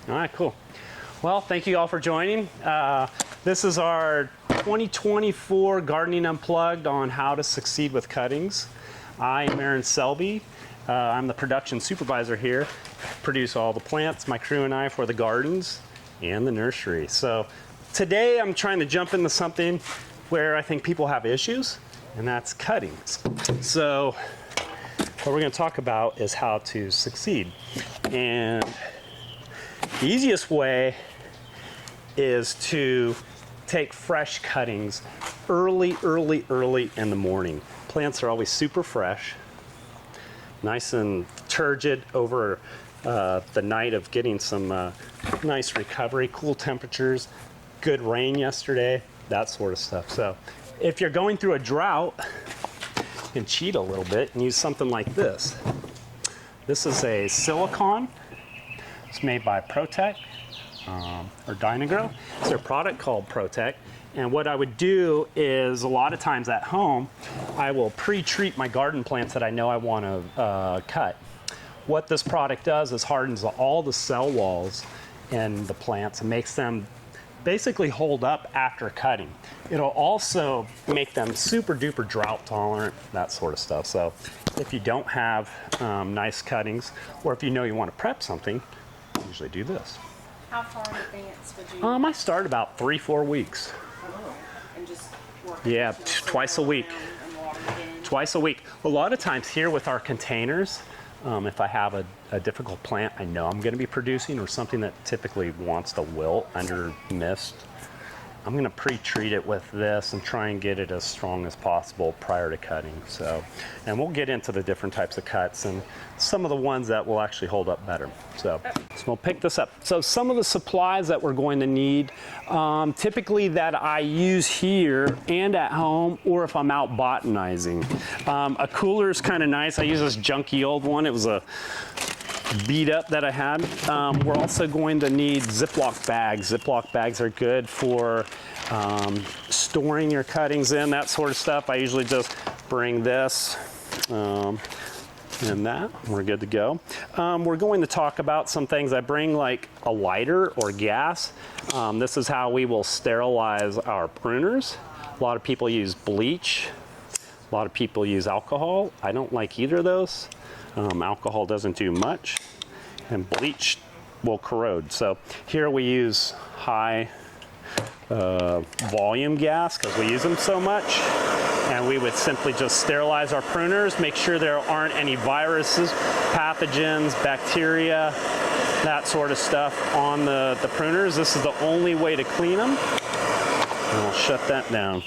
All right, cool. Well, thank you all for joining. This is our 2024 Gardening Unplugged on how to succeed with cuttings. I am Aaron Selby. I'm the production supervisor here. Produce all the plants, my crew and I, for the gardens and the nursery. So today I'm trying to jump into something where I think people have issues, and that's cuttings. So what we're going to talk about is how to succeed. And the easiest way is to take fresh cuttings early in the morning. Plants are always super fresh, nice and turgid over the night of getting some nice recovery, cool temperatures, good rain yesterday, that sort of stuff. So if you're going through a drought, you can cheat a little bit and use something like this. This is a silicone. It's made by Protect or Dynagrow. It's their product called Protect. And what I would do is a lot of times at home, I will pre-treat my garden plants that I know I want to cut. What this product does is hardens all the cell walls in the plants and makes them basically hold up after cutting. It'll also make them super duper drought tolerant, that sort of stuff. So if you don't have nice cuttings, or if you know you want to prep something, I usually do this. How far in advance would you? I start about 3-4 weeks. Oh, and just work. Yeah, twice a week. Twice a week. A lot of times here with our containers, if I have a difficult plant I know I'm going to be producing, or something that typically wants to wilt under mist, I'm going to pre-treat it with this and try and get it as strong as possible prior to cutting. So, and we'll get into the different types of cuts and some of the ones that will actually hold up better. So we'll pick this up. So some of the supplies that we're going to need, typically that I use here and at home, or if I'm out botanizing. A cooler is kind of nice. I use this junky old one. It was a beat up that I had. We're also going to need Ziploc bags. Ziploc bags are good for storing your cuttings in, that sort of stuff. I usually just bring this and that. We're good to go. We're going to talk about some things. I bring like a lighter or gas. This is how we will sterilize our pruners. A lot of people use bleach. A lot of people use alcohol. I don't like either of those. Alcohol doesn't do much, and bleach will corrode. So here we use high volume gas because we use them so much, and we would simply just sterilize our pruners, make sure there aren't any viruses, pathogens, bacteria, that sort of stuff on the pruners. This is the only way to clean them. And I'll shut that down.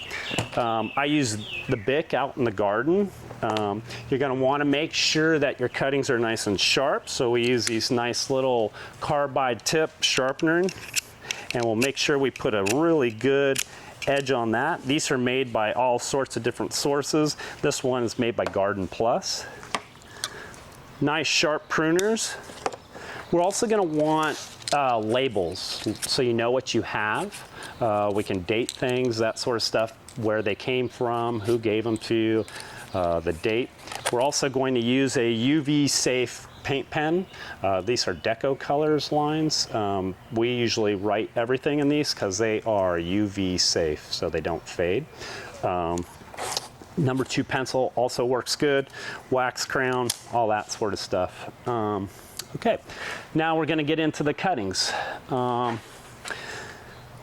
I use the Bic out in the garden. You're going to want to make sure that your cuttings are nice and sharp, so we use these nice little carbide tip sharpener, and we'll make sure we put a really good edge on that. These are made by all sorts of different sources. This one is made by Garden Plus. Nice sharp pruners. We're also going to want labels, so you know what you have. We can date things, that sort of stuff, where they came from, who gave them to you, the date. We're also going to use a UV safe paint pen. These are Deco Colors lines. We usually write everything in these because they are UV safe, so they don't fade. Number 2 pencil also works good. Wax crayon, all that sort of stuff. Okay, now we're going to get into the cuttings.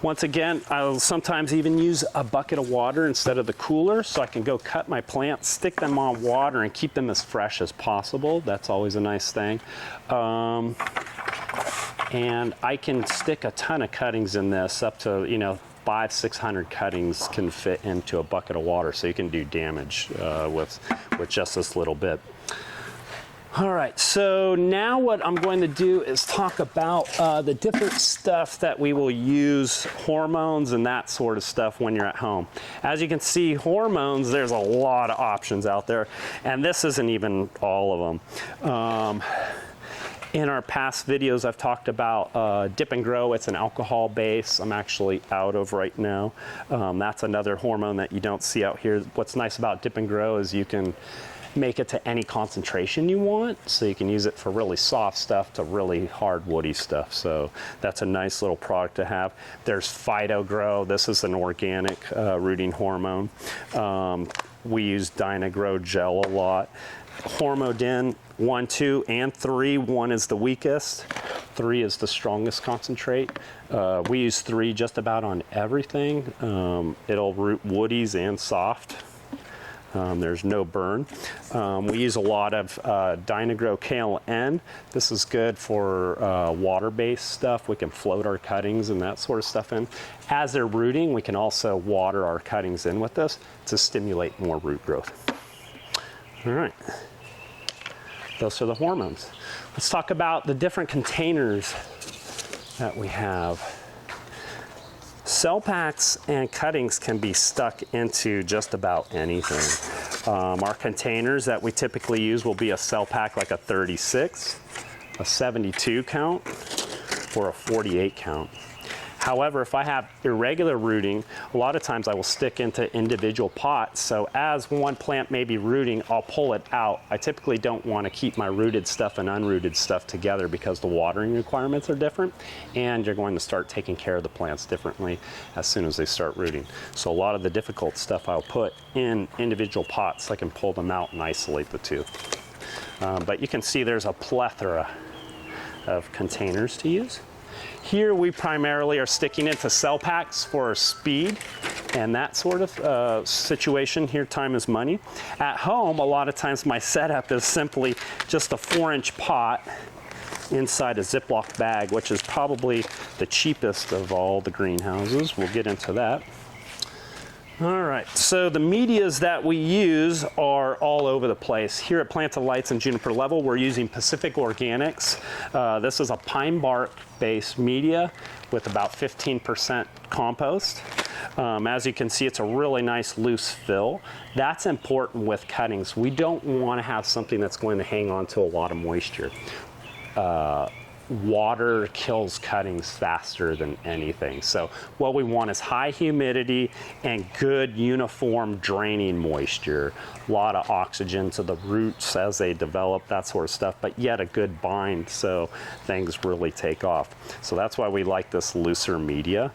Once again, I'll sometimes even use a bucket of water instead of the cooler, so I can go cut my plants, stick them on water, and keep them as fresh as possible. That's always a nice thing. And I can stick a ton of cuttings in this, up to 500-600 cuttings can fit into a bucket of water, so you can do damage with just this little bit. All right, so now what I'm going to do is talk about the different stuff that we will use, hormones and that sort of stuff when you're at home. As you can see, hormones, there's a lot of options out there, and this isn't even all of them. In our past videos, I've talked about Dip and Grow. It's an alcohol base I'm actually out of right now. That's another hormone that you don't see out here. What's nice about Dip and Grow is you can make it to any concentration you want. So you can use it for really soft stuff to really hard woody stuff. So that's a nice little product to have. There's Phytogrow. This is an organic rooting hormone. We use Dynagrow gel a lot. Hormodin 1, 2, and 3. 1 is the weakest. 3 is the strongest concentrate. We use 3 just about on everything. It'll root woodies and soft. There's no burn. We use a lot of Dynagrow KLN. This is good for water-based stuff. We can float our cuttings and that sort of stuff in. As they're rooting, we can also water our cuttings in with this to stimulate more root growth. All right, those are the hormones. Let's talk about the different containers that we have. Cell packs and cuttings can be stuck into just about anything. Our containers that we typically use will be a cell pack like a 36, a 72 count, or a 48 count. However, if I have irregular rooting, a lot of times I will stick into individual pots. So as one plant may be rooting, I'll pull it out. I typically don't want to keep my rooted stuff and unrooted stuff together because the watering requirements are different, and you're going to start taking care of the plants differently as soon as they start rooting. So a lot of the difficult stuff I'll put in individual pots so I can pull them out and isolate the two. But you can see there's a plethora of containers to use. Here we primarily are sticking into cell packs for speed and that sort of situation. Here, time is money. At home, a lot of times my setup is simply just a 4-inch pot inside a Ziploc bag, which is probably the cheapest of all the greenhouses. We'll get into that. All right, so the medias that we use are all over the place. Here at Plant Delights and Juniper Level, we're using Pacific Organics. This is a pine bark based media with about 15% compost. As you can see, it's a really nice loose fill. That's important with cuttings. We don't want to have something that's going to hang on to a lot of moisture. Water kills cuttings faster than anything. So what we want is high humidity and good uniform draining moisture. A lot of oxygen to the roots as they develop, that sort of stuff, but yet a good bind so things really take off. So that's why we like this looser media.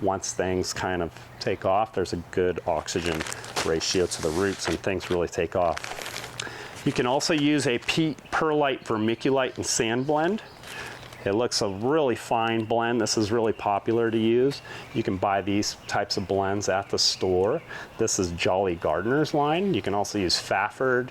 Once things kind of take off, there's a good oxygen ratio to the roots and things really take off. You can also use a peat, perlite, vermiculite, and sand blend. It looks a really fine blend. This is really popular to use. You can buy these types of blends at the store. This is Jolly Gardener's line. You can also use Fafford.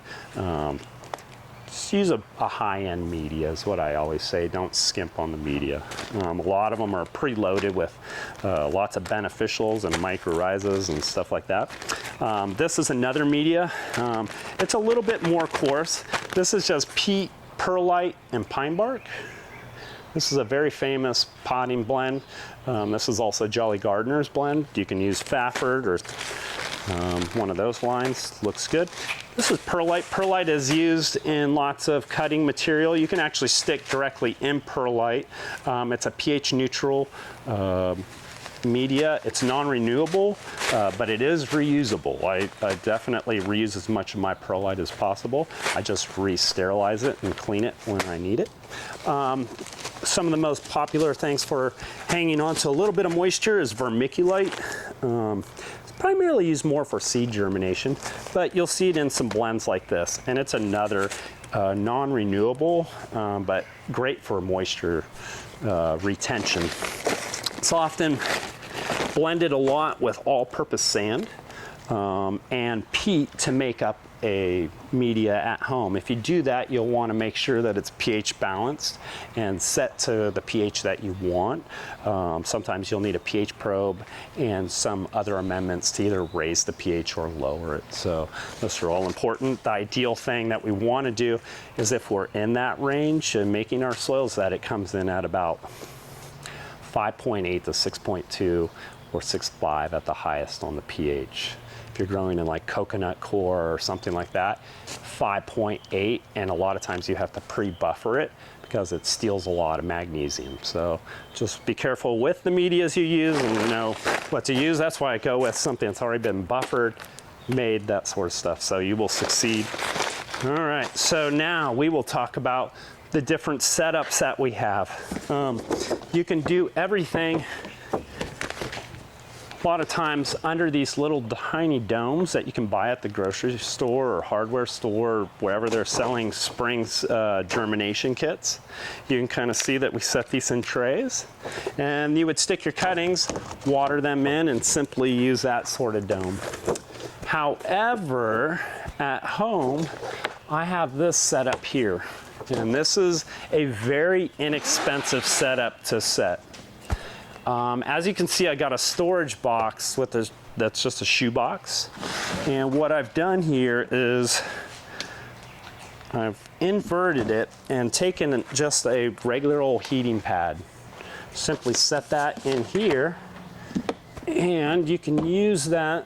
Just use a high-end media is what I always say. Don't skimp on the media. A lot of them are preloaded with lots of beneficials and mycorrhizas and stuff like that. This is another media. It's a little bit more coarse. This is just peat, perlite, and pine bark. This is a very famous potting blend. This is also Jolly Gardener's blend. You can use Fafford or one of those lines. Looks good. This is perlite. Perlite is used in lots of cutting material. You can actually stick directly in perlite. It's a pH neutral media. It's non-renewable, but it is reusable. I definitely reuse as much of my perlite as possible. I just re-sterilize it and clean it when I need it. Some of the most popular things for hanging on to a little bit of moisture is vermiculite. It's primarily used more for seed germination, but you'll see it in some blends like this. And it's another non-renewable, but great for moisture retention. It's often blended a lot with all-purpose sand and peat to make up a media at home. If you do that, you'll want to make sure that it's pH balanced and set to the pH that you want. Sometimes you'll need a pH probe and some other amendments to either raise the pH or lower it. So those are all important. The ideal thing that we want to do is if we're in that range and making our soils, that it comes in at about 5.8 to 6.2 or 6.5 at the highest on the pH. If you're growing in like coconut coir or something like that, 5.8, and a lot of times you have to pre-buffer it because it steals a lot of magnesium. So just be careful with the medias you use and know what to use. That's why I go with something that's already been buffered made, that sort of stuff. So you will succeed. All right, so now we will talk about the different setups that we have. You can do everything a lot of times under these little tiny domes that you can buy at the grocery store or hardware store, wherever they're selling springs germination kits. You can kind of see that we set these in trays, and you would stick your cuttings, water them in, and simply use that sort of dome. However, at home, I have this setup here, and this is a very inexpensive setup to set. As you can see, I got a storage box with this, that's just a shoe box. And what I've done here is I've inverted it and taken just a regular old heating pad. Simply set that in here, and you can use that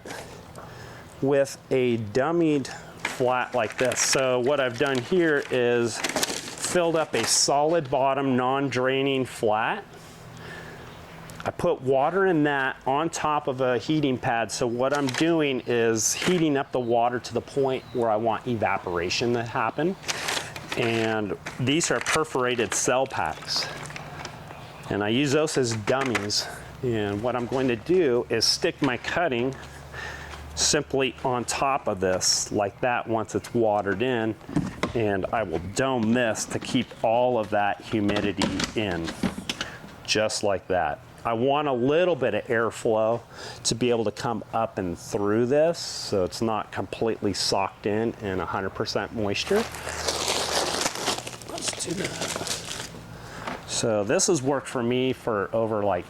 with a dummied flat like this. So what I've done here is filled up a solid bottom, non-draining flat. I put water in that on top of a heating pad. So what I'm doing is heating up the water to the point where I want evaporation to happen. And these are perforated cell packs. And I use those as dummies. And what I'm going to do is stick my cutting simply on top of this like that once it's watered in. And I will dome this to keep all of that humidity in, just like that. I want a little bit of airflow to be able to come up and through this, so it's not completely socked in and 100% moisture. Let's do that. So this has worked for me for over like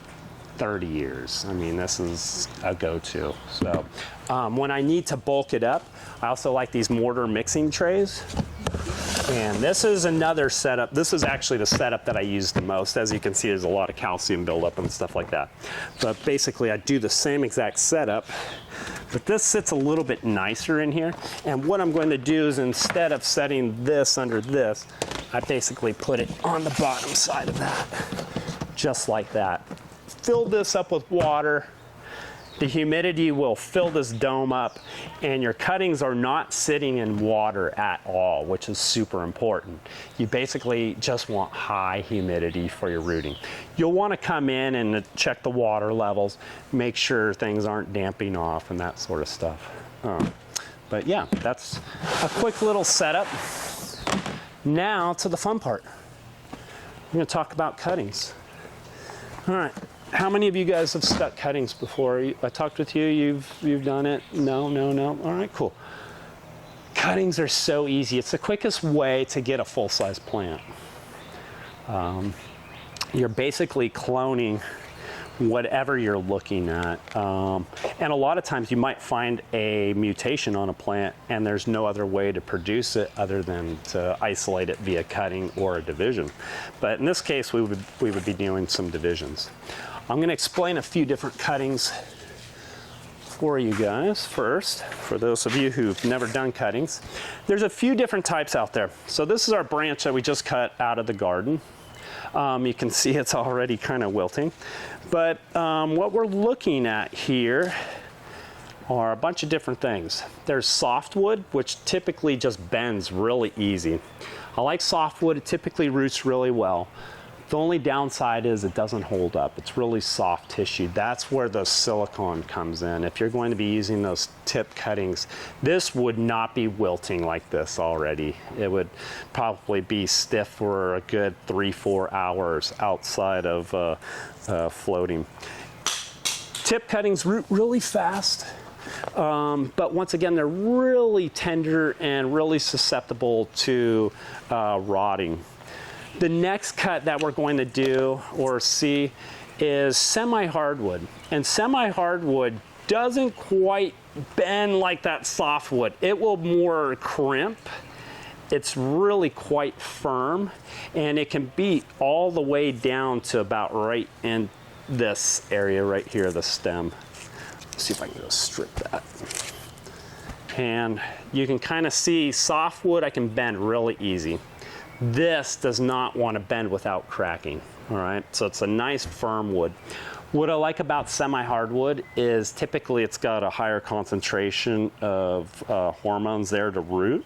30 years. I mean, this is a go-to. So when I need to bulk it up, I also like these mortar mixing trays. And this is another setup. This is actually the setup that I use the most. As you can see, there's a lot of calcium buildup and stuff like that. But basically, I do the same exact setup, but this sits a little bit nicer in here. And what I'm going to do is, instead of setting this under this, I basically put it on the bottom side of that, just like that. Fill this up with water. The humidity will fill this dome up, and your cuttings are not sitting in water at all, which is super important. You basically just want high humidity for your rooting. You'll want to come in and check the water levels, make sure things aren't damping off and that sort of stuff. But yeah, that's a quick little setup. Now to the fun part. We're going to talk about cuttings. All right. How many of you guys have stuck cuttings before? I talked with you, you've done it? No. All right, cool. Cuttings are so easy. It's the quickest way to get a full-size plant. You're basically cloning whatever you're looking at. And a lot of times you might find a mutation on a plant and there's no other way to produce it other than to isolate it via cutting or a division. But in this case, we would be doing some divisions. I'm going to explain a few different cuttings for you guys first, for those of you who've never done cuttings. There's a few different types out there. So this is our branch that we just cut out of the garden. You can see it's already kind of wilting. But what we're looking at here are a bunch of different things. There's softwood, which typically just bends really easy. I like softwood. It typically roots really well. The only downside is it doesn't hold up. It's really soft tissue. That's where the silicone comes in. If you're going to be using those tip cuttings, this would not be wilting like this already. It would probably be stiff for a good 3-4 hours outside of floating. Tip cuttings root really fast, but once again, they're really tender and really susceptible to rotting. The next cut that we're going to do or see is semi-hardwood. And semi-hardwood doesn't quite bend like that softwood. It will more crimp. It's really quite firm, and it can be all the way down to about right in this area right here, the stem. Let's see if I can just strip that. And you can kind of see softwood I can bend really easy. This does not want to bend without cracking. All right, so it's a nice firm wood. What I like about semi-hardwood is typically it's got a higher concentration of hormones there to root,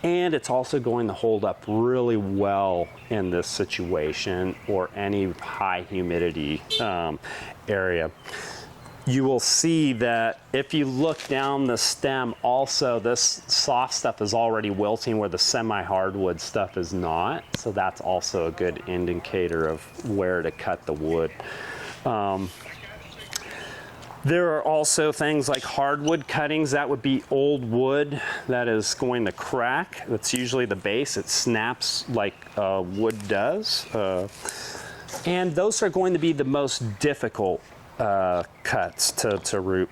and it's also going to hold up really well in this situation or any high humidity area. You will see that if you look down the stem, also this soft stuff is already wilting where the semi-hardwood stuff is not, so that's also a good indicator of where to cut the wood. There are also things like hardwood cuttings. That would be old wood that is going to crack. That's usually the base. It snaps like wood does. And those are going to be the most difficult cuts to root.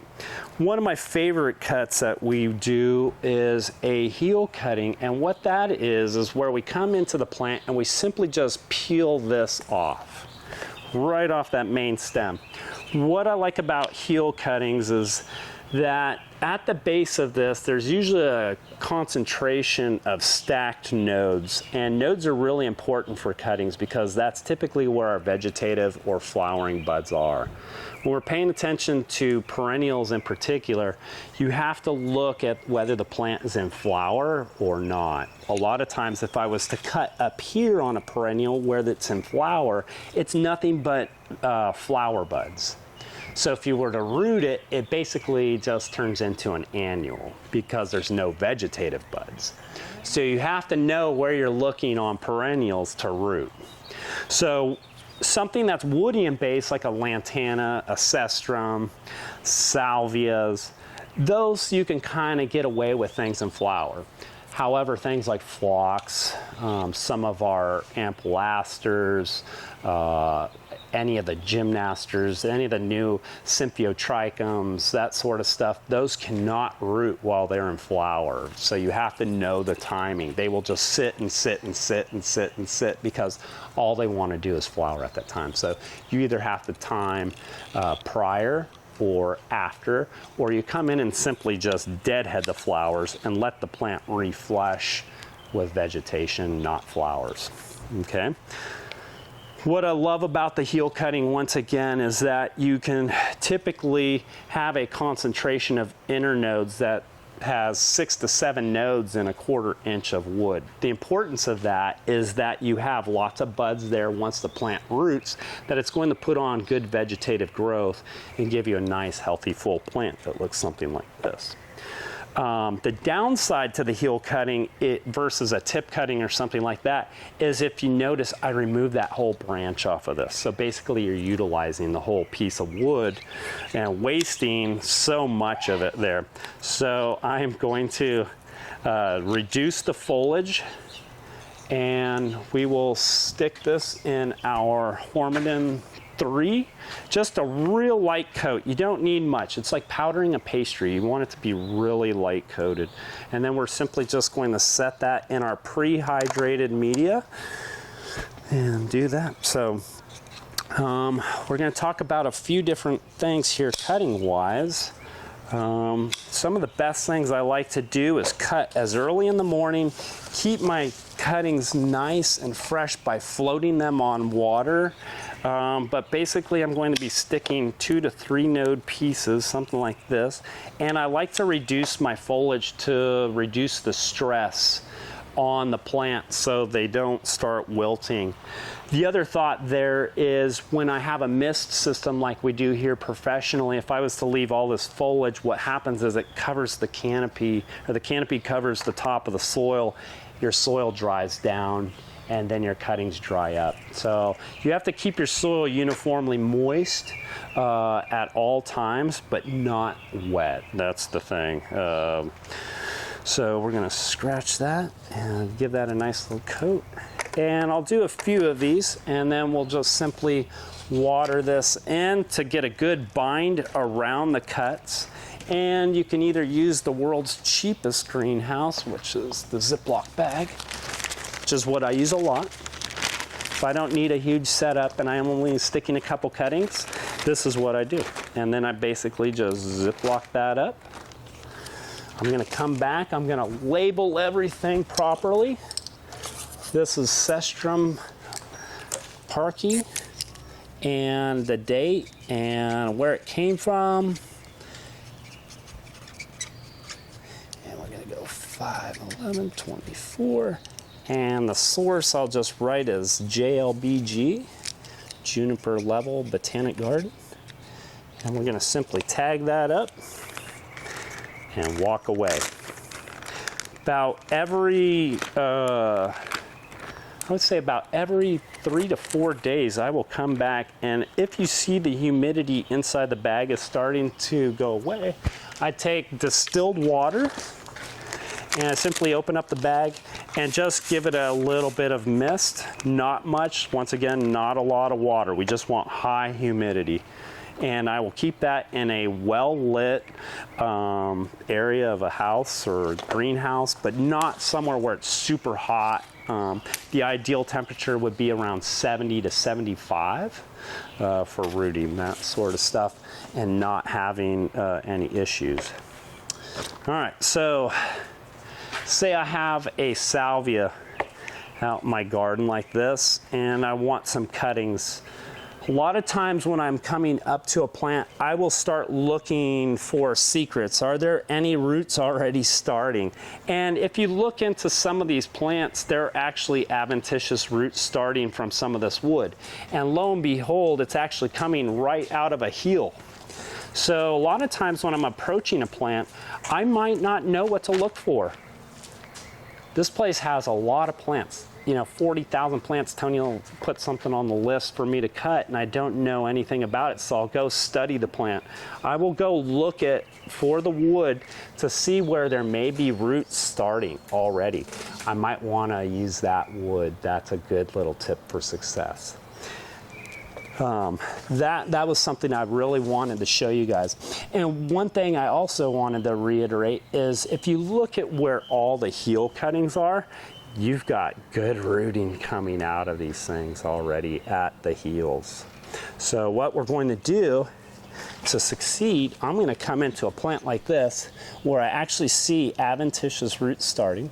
One of my favorite cuts that we do is a heel cutting, and what that is where we come into the plant and we simply just peel this off, right off that main stem. What I like about heel cuttings is that at the base of this, there's usually a concentration of stacked nodes, and nodes are really important for cuttings because that's typically where our vegetative or flowering buds are. When we're paying attention to perennials in particular, you have to look at whether the plant is in flower or not. A lot of times if I was to cut up here on a perennial where it's in flower, it's nothing but flower buds. So if you were to root it, it basically just turns into an annual because there's no vegetative buds. So you have to know where you're looking on perennials to root. So something that's woody in base, like a lantana, a cestrum, salvias, those you can kind of get away with things in flower. However, things like phlox, some of our amplasters, any of the gymnasters, any of the new symphyotrichums, that sort of stuff, those cannot root while they're in flower. So you have to know the timing. They will just sit and sit and sit and sit and sit because all they want to do is flower at that time. So you either have to time prior or after, or you come in and simply just deadhead the flowers and let the plant reflush with vegetation, not flowers. Okay. What I love about the heel cutting, once again, is that you can typically have a concentration of internodes that has 6 to 7 nodes in a 1/4 inch of wood. The importance of that is that you have lots of buds there once the plant roots, that it's going to put on good vegetative growth and give you a nice, healthy, full plant that looks something like this. The downside to the heel cutting versus a tip cutting or something like that is, if you notice, I removed that whole branch off of this. So basically you're utilizing the whole piece of wood and wasting so much of it there. So I'm going to reduce the foliage, and we will stick this in our Hormidin 3, just a real light coat. You don't need much. It's like powdering a pastry. You want it to be really light coated. And then we're simply just going to set that in our pre-hydrated media and do that. So we're going to talk about a few different things here cutting wise. Some of the best things I like to do is cut as early in the morning, keep my cuttings nice and fresh by floating them on water. But basically I'm going to be sticking 2 to 3 node pieces, something like this. And I like to reduce my foliage to reduce the stress on the plant so they don't start wilting. The other thought there is, when I have a mist system like we do here professionally, if I was to leave all this foliage, what happens is it covers the canopy, or the canopy covers the top of the soil. Your soil dries down and then your cuttings dry up. So you have to keep your soil uniformly moist at all times, but not wet. That's the thing. So we're gonna scratch that and give that a nice little coat. And I'll do a few of these, and then we'll just simply water this in to get a good bind around the cuts. And you can either use the world's cheapest greenhouse, which is the Ziploc bag, which is what I use a lot. If I don't need a huge setup and I am only sticking a couple cuttings, this is what I do. And then I basically just Ziploc that up. I'm gonna come back, I'm gonna label everything properly. This is Cestrum parkii, and the date and where it came from. And we're gonna go 5/11/24. And the source I'll just write as JLBG, Juniper Level Botanic Garden. And we're gonna simply tag that up and walk away. About every, I would say about every 3 to 4 days, I will come back, and if you see the humidity inside the bag is starting to go away, I take distilled water and I simply open up the bag and just give it a little bit of mist, not much, once again, not a lot of water. We just want high humidity. And I will keep that in a well-lit area of a house or greenhouse, but not somewhere where it's super hot. The ideal temperature would be around 70 to 75 for rooting, that sort of stuff, and not having any issues. All right, so say I have a salvia out in my garden like this, and I want some cuttings. A lot of times when I'm coming up to a plant, I will start looking for secrets. Are there any roots already starting? And if you look into some of these plants, there are actually adventitious roots starting from some of this wood. And lo and behold, it's actually coming right out of a heel. So a lot of times when I'm approaching a plant, I might not know what to look for. This place has a lot of plants. 40,000 plants. Tony will put something on the list for me to cut, and I don't know anything about it, so I'll go study the plant. I will go look for the wood to see where there may be roots starting already. I might want to use that wood. That's a good little tip for success. That was something I really wanted to show you guys. And one thing I also wanted to reiterate is if you look at where all the heel cuttings are, you've got good rooting coming out of these things already at the heels. So what we're going to do to succeed, I'm going to come into a plant like this where I actually see adventitious roots starting.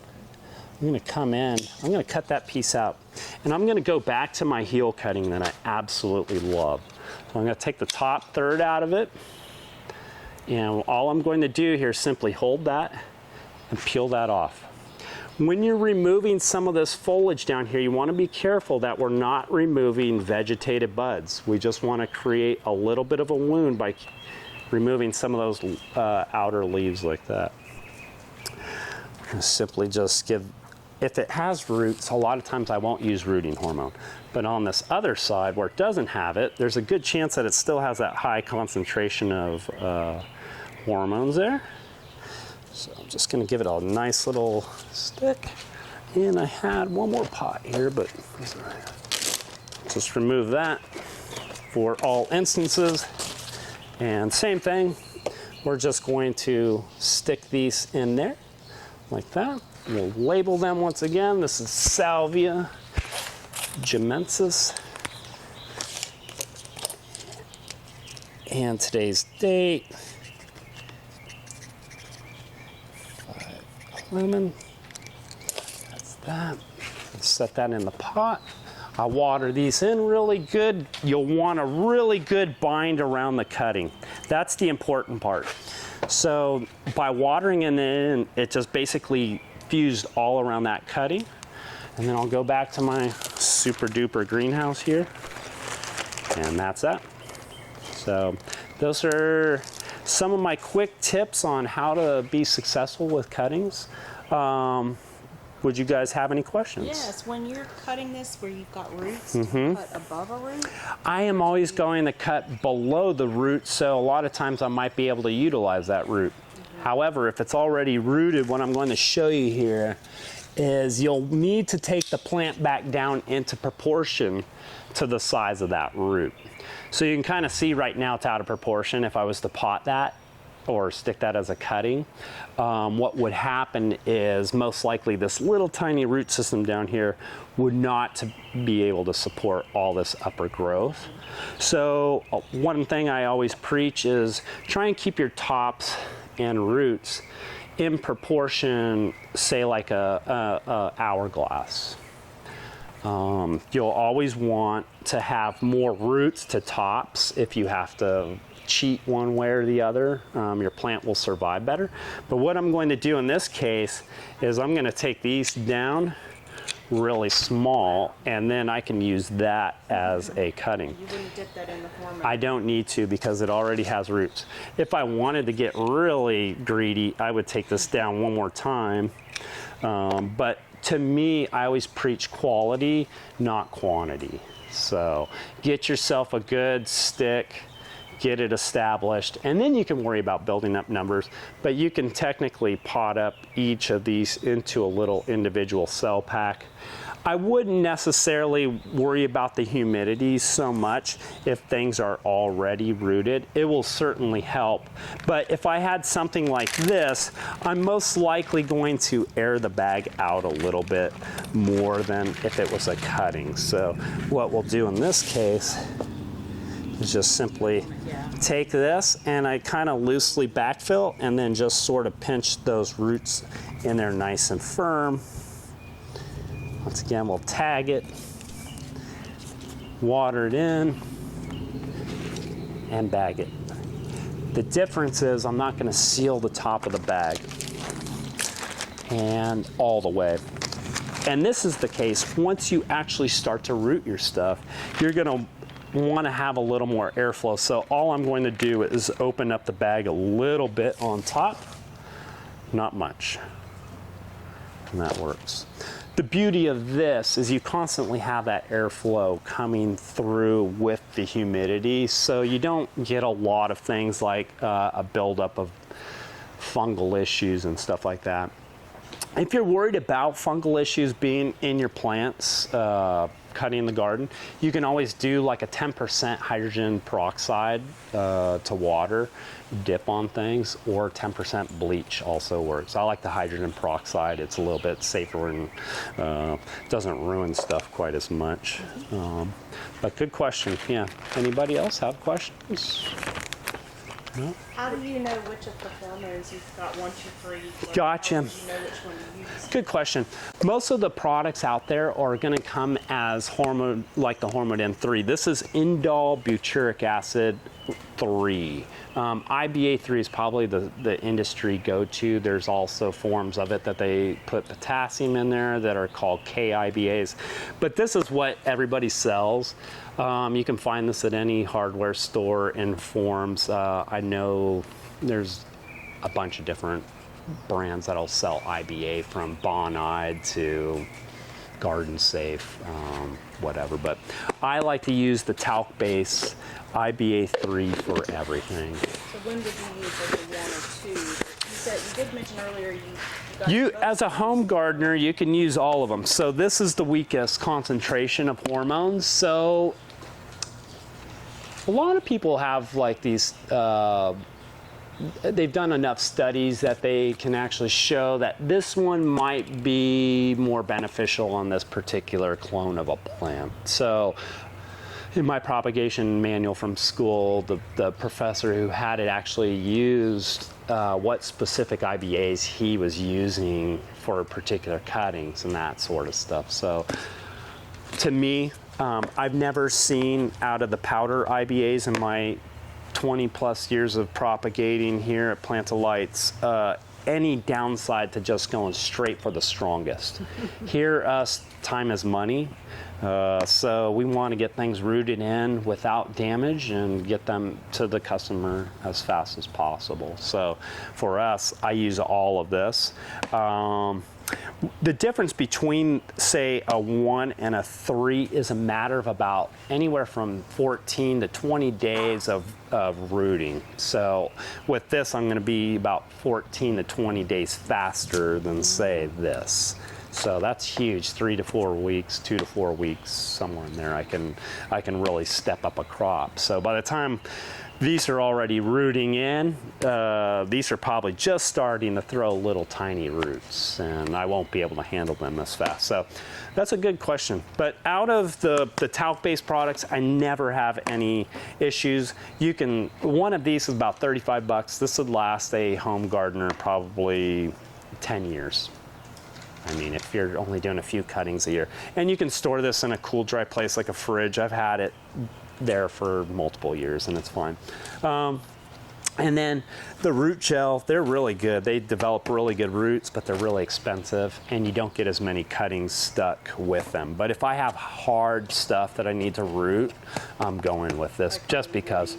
I'm going to come in, I'm going to cut that piece out, and I'm going to go back to my heel cutting that I absolutely love. So I'm going to take the top third out of it, and all I'm going to do here is simply hold that and peel that off. When you're removing some of this foliage down here, you want to be careful that we're not removing vegetative buds. We just want to create a little bit of a wound by removing some of those outer leaves like that. We're going to simply just give, if it has roots, a lot of times I won't use rooting hormone. But on this other side where it doesn't have it, there's a good chance that it still has that high concentration of hormones there. So I'm just going to give it a nice little stick. And I had one more pot here, but just remove that for all instances. And same thing, we're just going to stick these in there like that. We'll label them once again. This is Salvia gemensis. And today's date. Lemon. That's that. Set that in the pot. I water these in really good. You'll want a really good bind around the cutting. That's the important part. So by watering it in, it just basically fused all around that cutting. And then I'll go back to my super duper greenhouse here. And that's that. So those are some of my quick tips on how to be successful with cuttings. Would you guys have any questions? Yes, when you're cutting this where you've got roots, do you cut above a root? I am always going to cut below the root, so a lot of times I might be able to utilize that root. However, if it's already rooted, what I'm going to show you here is you'll need to take the plant back down into proportion to the size of that root. So you can kind of see right now it's out of proportion. If I was to pot that or stick that as a cutting, what would happen is most likely this little tiny root system down here would not be able to support all this upper growth. So one thing I always preach is try and keep your tops and roots in proportion, say like a hourglass. You'll always want to have more roots to tops if you have to cheat one way or the other. Your plant will survive better. But what I'm going to do in this case is I'm going to take these down really small, and then I can use that as a cutting. You wouldn't dip that in the form. I don't need to because it already has roots. If I wanted to get really greedy, I would take this down one more time. But to me, I always preach quality, not quantity. So get yourself a good stick, get it established, and then you can worry about building up numbers. But you can technically pot up each of these into a little individual cell pack. I wouldn't necessarily worry about the humidity so much if things are already rooted. It will certainly help. But if I had something like this, I'm most likely going to air the bag out a little bit more than if it was a cutting. So what we'll do in this case is just simply take this and I kind of loosely backfill and then just sort of pinch those roots in there nice and firm. Once again, we'll tag it, water it in, and bag it. The difference is I'm not going to seal the top of the bag and all the way. And this is the case once you actually start to root your stuff, you're going to want to have a little more airflow. So all I'm going to do is open up the bag a little bit on top, not much, and that works. The beauty of this is you constantly have that airflow coming through with the humidity, so you don't get a lot of things like a buildup of fungal issues and stuff like that. If you're worried about fungal issues being in your plants, cutting in the garden, you can always do like a 10% hydrogen peroxide to water, dip on things, or 10% bleach also works. I like the hydrogen peroxide. It's a little bit safer and doesn't ruin stuff quite as much. But good question. Yeah. Anybody else have questions? No? How do you know which of the hormones you've got 1, 2, 3? Gotcha. How do you know which one to use? Good question. Most of the products out there are going to come as hormone, like the hormone N3. This is indole butyric acid 3. IBA 3 is probably the industry go-to. There's also forms of it that they put potassium in there that are called KIBAs. But this is what everybody sells. You can find this at any hardware store in forms. I know there's a bunch of different brands that'll sell IBA, from Bonide to Garden Safe, whatever. But I like to use the talc base IBA 3 for everything. So when would you use like a 1 or 2? You did mention earlier you as a home gardener, you can use all of them. So this is the weakest concentration of hormones. So a lot of people have like these, they've done enough studies that they can actually show that this one might be more beneficial on this particular clone of a plant. So in my propagation manual from school, the professor who had it actually used what specific IBAs he was using for particular cuttings and that sort of stuff. So to me, I've never seen out of the powder IBAs in my 20 plus years of propagating here at Plant Delights, any downside to just going straight for the strongest. Here, time is money. So we want to get things rooted in without damage and get them to the customer as fast as possible. So for us, I use all of this. The difference between, say, a 1 and a 3 is a matter of about anywhere from 14 to 20 days of rooting. So with this, I'm going to be about 14 to 20 days faster than, say, this. So that's huge. 3 to 4 weeks, 2 to 4 weeks, somewhere in there, I can really step up a crop. So by the time these are already rooting in, these are probably just starting to throw little tiny roots, and I won't be able to handle them as fast. So that's a good question. But out of the talc-based products, I never have any issues. One of these is about 35 bucks. This would last a home gardener probably 10 years. I mean, if you're only doing a few cuttings a year. And you can store this in a cool, dry place like a fridge. I've had it there for multiple years, and it's fine. And then the root gel, they're really good. They develop really good roots, but they're really expensive, and you don't get as many cuttings stuck with them. But if I have hard stuff that I need to root, I'm going with this just because.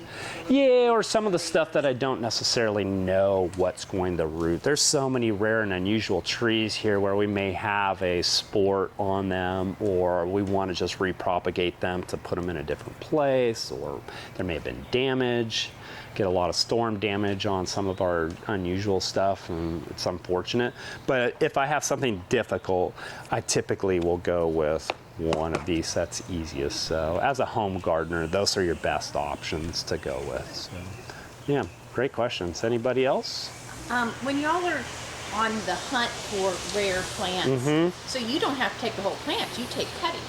Yeah, or some of the stuff that I don't necessarily know what's going to root. There's so many rare and unusual trees here where we may have a sport on them, or we want to just repropagate them to put them in a different place, or there may have been damage. Get a lot of storm damage on some of our unusual stuff, and it's unfortunate. But if I have something difficult, I typically will go with one of these. That's easiest. So as a home gardener, those are your best options to go with. So, yeah, great questions. Anybody else? When y'all are on the hunt for rare plants, so you don't have to take the whole plant, you take cuttings.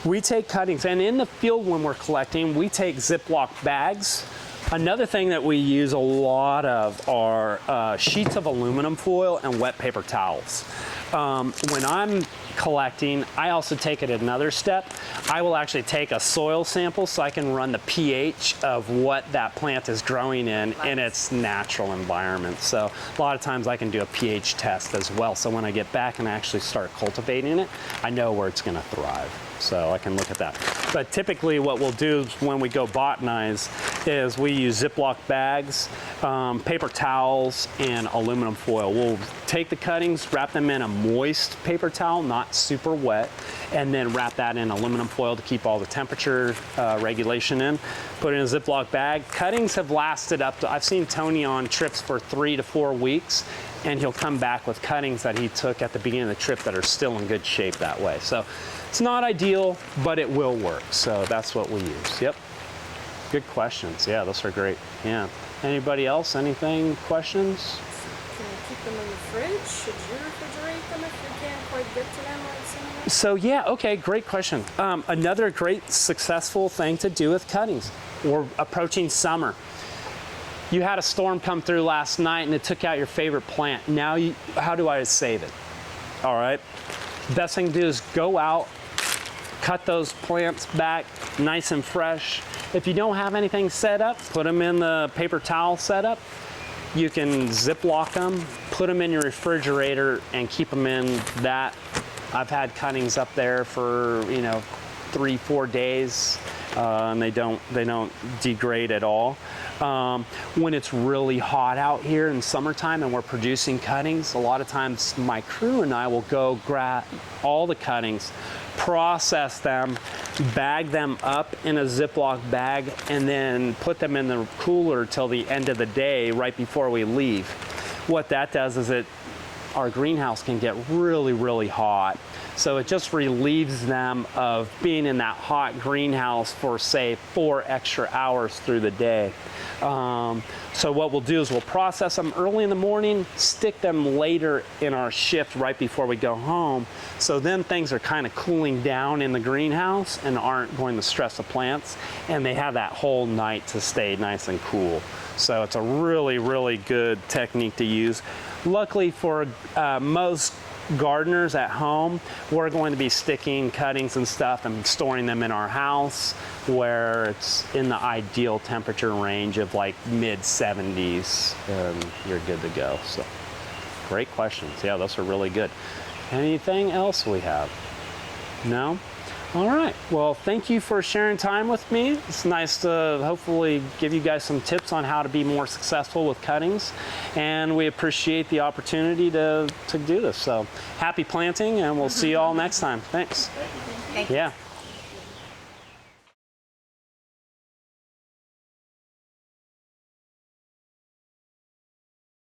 We take cuttings, and in the field when we're collecting, we take Ziploc bags. Another thing that we use a lot of are sheets of aluminum foil and wet paper towels. When I'm collecting, I also take it another step. I will actually take a soil sample so I can run the pH of what that plant is growing in its natural environment. So a lot of times I can do a pH test as well. So when I get back and actually start cultivating it, I know where it's going to thrive. So I can look at that. But typically what we'll do when we go botanize is we use Ziploc bags, paper towels, and aluminum foil. We'll take the cuttings, wrap them in a moist paper towel, not super wet, and then wrap that in aluminum foil to keep all the temperature regulation in. Put it in a Ziploc bag. Cuttings have lasted up to, I've seen Tony on trips for 3 to 4 weeks, and he'll come back with cuttings that he took at the beginning of the trip that are still in good shape that way. So it's not ideal, but it will work. So that's what we use. Yep. Good questions. Yeah, those are great. Yeah. Anybody else? Anything? Questions? Can you keep them in the fridge? Should you refrigerate them if you can't quite get to them like some of them? So yeah, okay, great question. Another great successful thing to do with cuttings. We're approaching summer. You had a storm come through last night and it took out your favorite plant. Now, how do I save it? All right. Best thing to do is go out, cut those plants back nice and fresh. If you don't have anything set up, put them in the paper towel setup. You can Ziploc them, put them in your refrigerator, and keep them in that. I've had cuttings up there for 3-4 days, and they don't degrade at all. When it's really hot out here in summertime and we're producing cuttings, a lot of times my crew and I will go grab all the cuttings, process them, bag them up in a Ziploc bag, and then put them in the cooler till the end of the day right before we leave. What that does is our greenhouse can get really, really hot. So it just relieves them of being in that hot greenhouse for, say, 4 extra hours through the day. So what we'll do is we'll process them early in the morning, stick them later in our shift right before we go home. So then things are kind of cooling down in the greenhouse and aren't going to stress the plants, and they have that whole night to stay nice and cool. So it's a really, really good technique to use. Luckily for most gardeners at home, we're going to be sticking cuttings and stuff and storing them in our house where it's in the ideal temperature range of like mid 70s, and you're good to go. So great questions. Yeah, those are really good. Anything else we have? No? All right. Well, thank you for sharing time with me. It's nice to hopefully give you guys some tips on how to be more successful with cuttings. And we appreciate the opportunity to do this. So happy planting, and we'll see you all next time. Thanks. Thank you. Yeah.